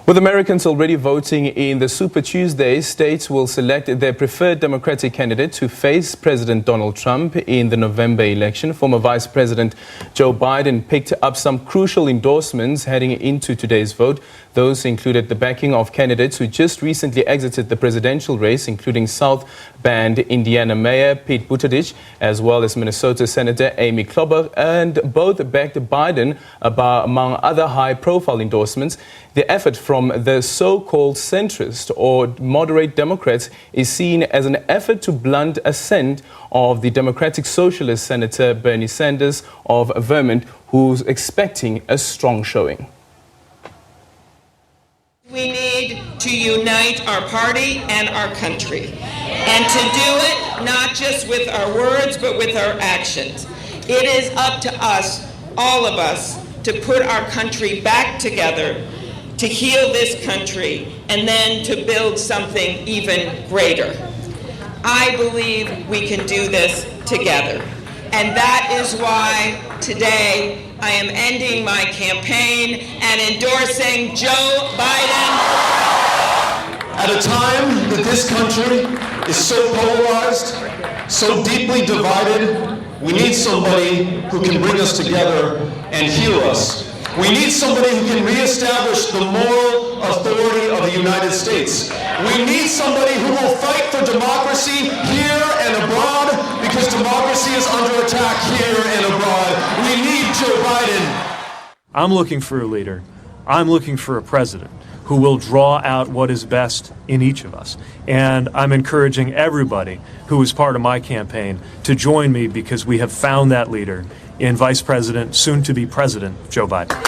With Americans already voting in the Super Tuesday, states will select their preferred Democratic candidate to face President Donald Trump in the November election. Former Vice President Joe Biden picked up some crucial endorsements heading into today's vote. Those included the backing of candidates who just recently exited the presidential race, including South Bend, Indiana Mayor Pete Buttigieg, as well as Minnesota Senator Amy Klobuchar, and both backed Biden, among other high-profile endorsements. The effort from the so-called centrist or moderate Democrats is seen as an effort to blunt ascent of the Democratic Socialist Senator Bernie Sanders of Vermont, who's expecting a strong showing. We need to unite our party and our country, and to do it not just with our words but with our actions. It is up to us, all of us, to put our country back together, to heal this country, and then to build something even greater. I believe we can do this together. And that is why today I am ending my campaign and endorsing Joe Biden. At a time that this country is so polarized, so deeply divided, we need somebody who can bring us together and heal us. We need somebody who can reestablish the moral authority of the United States. We need somebody who will fight for democracy here and abroad, because democracy is under attack here and abroad. We need Joe Biden. I'm looking for a leader. I'm looking for a president who will draw out what is best in each of us. And I'm encouraging everybody who is part of my campaign to join me, because we have found that leader in Vice President, soon to be President, Joe Biden.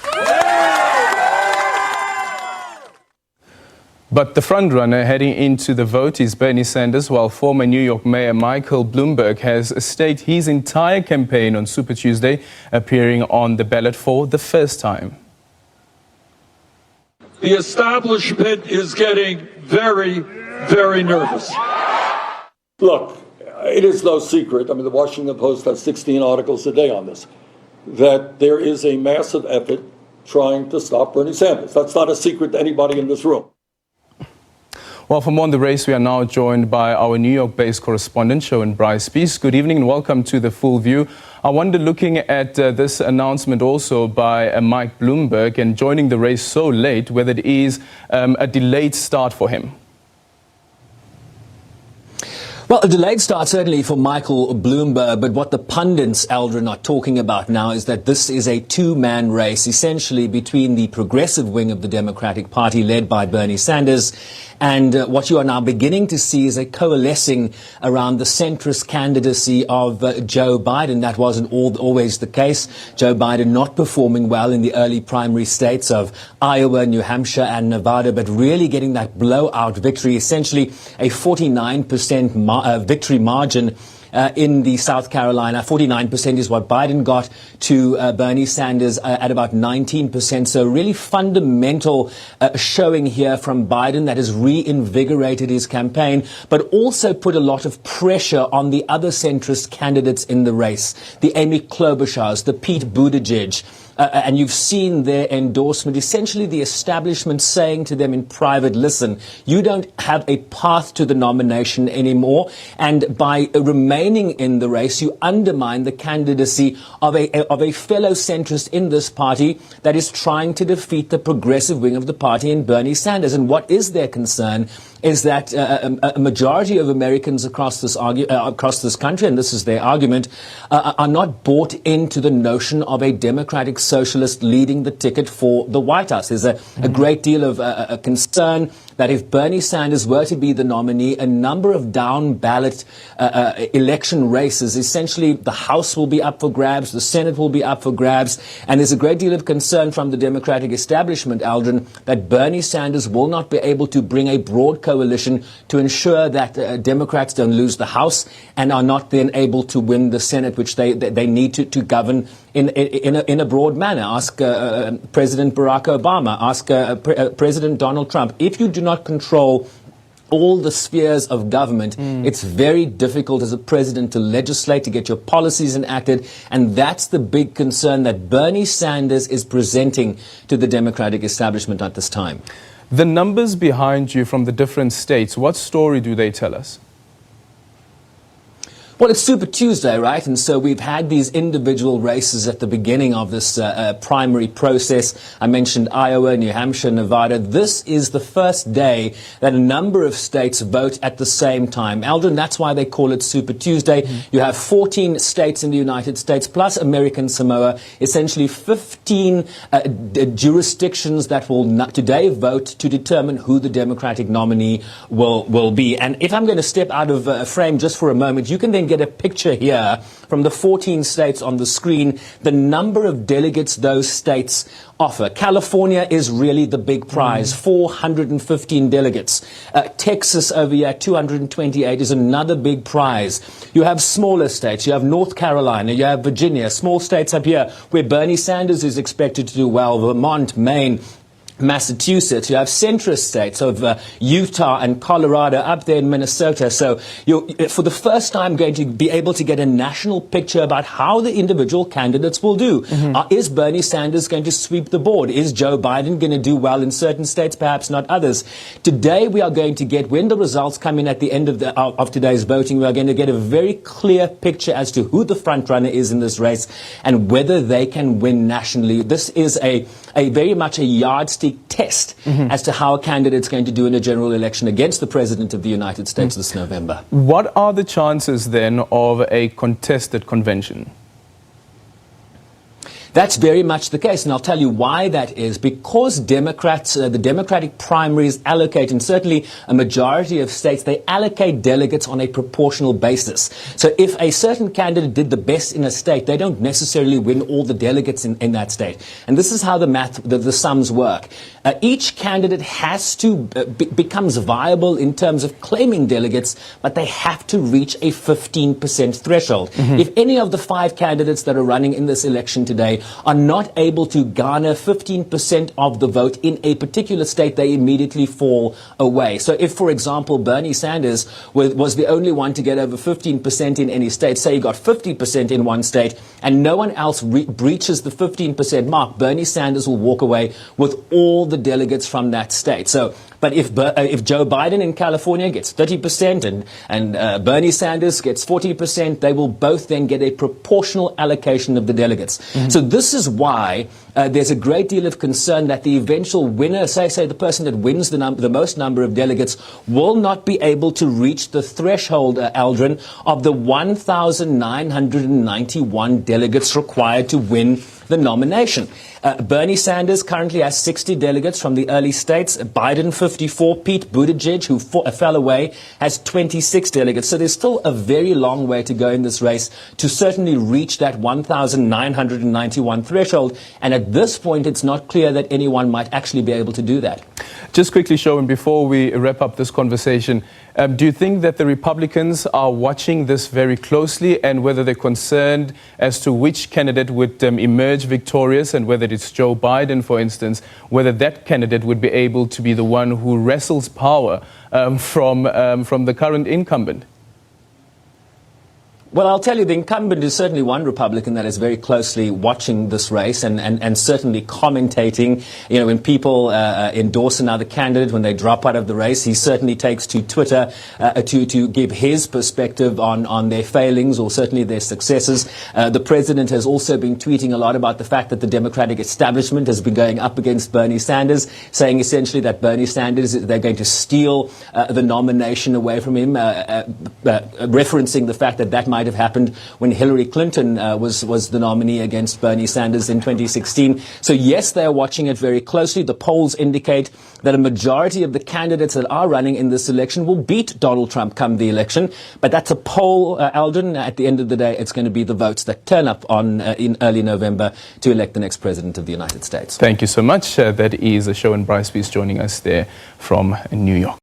But the frontrunner heading into the vote is Bernie Sanders, while former New York Mayor Michael Bloomberg has staked his entire campaign on Super Tuesday, appearing on the ballot for the first time. The establishment is getting very, very nervous. Look, it is no secret, I mean, the Washington Post has 16 articles a day on this, that there is a massive effort trying to stop Bernie Sanders. That's not a secret to anybody in this room. Well, for more on the race, we are now joined by our New York-based correspondent, Sherwin Bryce-Pease. Good evening and welcome to The Full View. I wonder, looking at this announcement also by Mike Bloomberg and joining the race so late, whether it is a delayed start for him. Well, a delayed start certainly for Michael Bloomberg, but what the pundits, Aldrin, are talking about now is that this is a two-man race, essentially between the progressive wing of the Democratic Party, led by Bernie Sanders, and what you are now beginning to see is a coalescing around the centrist candidacy of Joe Biden. That wasn't always the case. Joe Biden not performing well in the early primary states of Iowa, New Hampshire and Nevada, but really getting that blowout victory, essentially a 49% victory margin in the South Carolina. 49% is what Biden got to Bernie Sanders at about 19%. So really fundamental showing here from Biden that has reinvigorated his campaign, but also put a lot of pressure on the other centrist candidates in the race, the Amy Klobuchars, the Pete Buttigieg. And you've seen their endorsement, essentially the establishment saying to them in private, listen, you don't have a path to the nomination anymore. And by remaining in the race, you undermine the candidacy of a fellow centrist in this party that is trying to defeat the progressive wing of the party in Bernie Sanders. And what is their concern is that a majority of Americans across this country, and this is their argument, are not bought into the notion of a Democratic Socialist leading the ticket for the White House. There's a great deal of concern that if Bernie Sanders were to be the nominee, a number of down-ballot election races, essentially the House will be up for grabs, the Senate will be up for grabs, and there's a great deal of concern from the Democratic establishment, Aldrin, that Bernie Sanders will not be able to bring a broad coalition to ensure that Democrats don't lose the House and are not then able to win the Senate, which they need to govern in a broad manner. Ask President Barack Obama, ask President Donald Trump. If you do not control all the spheres of government, it's very difficult as a president to legislate, to get your policies enacted, and that's the big concern that Bernie Sanders is presenting to the Democratic establishment at this time. The numbers behind you from the different states, what story do they tell us? Well, it's Super Tuesday, right? And so we've had these individual races at the beginning of this primary process. I mentioned Iowa, New Hampshire, Nevada. This is the first day that a number of states vote at the same time. Eldrin, that's why they call it Super Tuesday. You have 14 states in the United States, plus American Samoa, essentially 15 jurisdictions that will today vote to determine who the Democratic nominee will be. And if I'm going to step out of frame just for a moment, you can then get a picture here from the 14 states on the screen, the number of delegates those states offer. California is really the big prize, 415 delegates. Texas over here, 228 is another big prize. You have smaller states. You have North Carolina. You have Virginia. Small states up here where Bernie Sanders is expected to do well. Vermont, Maine, Massachusetts. You have centrist states of Utah and Colorado up there in Minnesota. So you're, for the first time, going to be able to get a national picture about how the individual candidates will do. Is Bernie Sanders going to sweep the board? Is Joe Biden going to do well in certain states, perhaps not others? Today, we are going to get, when the results come in at the end of today's voting, we are going to get a very clear picture as to who the front runner is in this race and whether they can win nationally. This is a very much a yardstick test as to how a candidate's going to do in a general election against the President of the United States this November. What are the chances then of a contested convention? That's very much the case, and I'll tell you why that is. Because Democrats, the Democratic primaries allocate, and certainly a majority of states, they allocate delegates on a proportional basis. So if a certain candidate did the best in a state, they don't necessarily win all the delegates in that state. And this is how the sums work. Each candidate has to becomes viable in terms of claiming delegates, but they have to reach a 15% threshold. If any of the 5 candidates that are running in this election today are not able to garner 15% of the vote in a particular state, they immediately fall away. So if, for example, Bernie Sanders was the only one to get over 15% in any state, say he got 50% in one state, and no one else breaches the 15% mark, Bernie Sanders will walk away with all the delegates from that state. So, but if Joe Biden in California gets 30% and Bernie Sanders gets 40%, they will both then get a proportional allocation of the delegates. So this is why there's a great deal of concern that the eventual winner, say the person that wins the most number of delegates, will not be able to reach the threshold, Aldrin, of the 1,991 delegates required to win the nomination. Bernie Sanders currently has 60 delegates from the early states. Biden 54. Pete Buttigieg, who fell away, has 26 delegates. So there's still a very long way to go in this race to certainly reach that 1,991 threshold. And at this point, it's not clear that anyone might actually be able to do that. Just quickly, Sherwin, before we wrap up this conversation, do you think that the Republicans are watching this very closely and whether they're concerned as to which candidate would emerge victorious and whether it's Joe Biden, for instance, whether that candidate would be able to be the one who wrestles power from the current incumbent? Well, I'll tell you, the incumbent is certainly one Republican that is very closely watching this race and certainly commentating. You know, when people endorse another candidate, when they drop out of the race, he certainly takes to Twitter to give his perspective on their failings or certainly their successes. The president has also been tweeting a lot about the fact that the Democratic establishment has been going up against Bernie Sanders, saying essentially that Bernie Sanders, they're going to steal the nomination away from him, referencing the fact that might have happened when Hillary Clinton was the nominee against Bernie Sanders in 2016. So yes, they are watching it very closely. The polls indicate that a majority of the candidates that are running in this election will beat Donald Trump come the election. But that's a poll, Aldrin. At the end of the day, it's going to be the votes that turn up in early November to elect the next president of the United States. Thank you so much. That is Sherwin Bryce-Pease joining us there from New York.